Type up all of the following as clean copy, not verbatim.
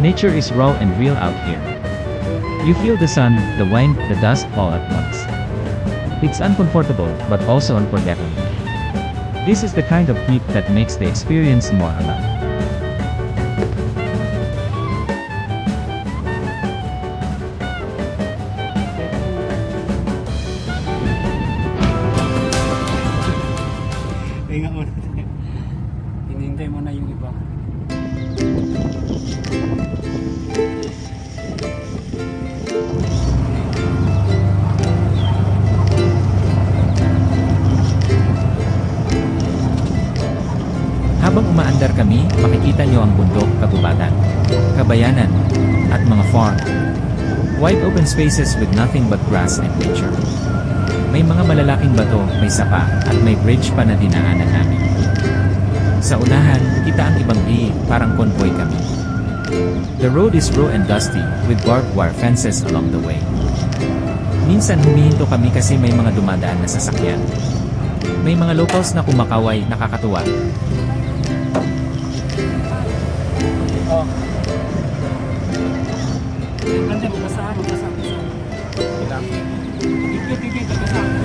Nature is raw and real out here. You feel the sun, the wind, the dust all at once. It's uncomfortable, but also unforgettable. This is the kind of heat that makes the experience more alive. Hinga mo na. Hinihintay mo na yung iba. Habang umaandar kami, makikita nyo ang bundok, kagubatan, kabayanan, at mga farm. Wide open spaces with nothing but grass and nature. May mga malalaking bato, may sapa, at may bridge pa na dinaanan namin. Sa unahan, kita ang ibang liig, parang convoy kami. The road is raw and dusty, with barbed wire fences along the way. Minsan humihinto kami kasi may mga dumadaan na sasakyan. May mga locals na kumakaway, nakakatuwa. Oh. Nanti magkasama. Tigil, magkasama.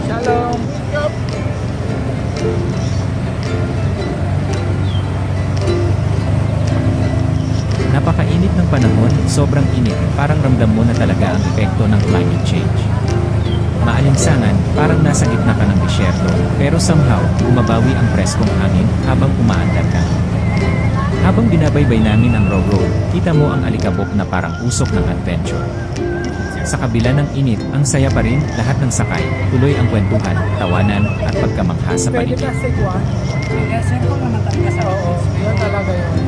Shalom. Napakainit ng panahon, sobrang init, parang ramdam mo na talaga ang epekto ng climate change. Maalinsangan, parang nasa gitna ka ng disyerto, pero somehow, bumabawi ang preskong hangin habang umaandar ka. Habang binabaybay namin ang raw road, kita mo ang alikabok na parang usok ng adventure. Sa kabila ng init, ang saya pa rin, lahat ng sakay, tuloy ang kwentuhan, tawanan, at pagkamangha sa Pwede paligid. kasi kuha. Kaya sir, kung naman talaga sa office. Oo, yun talaga yun.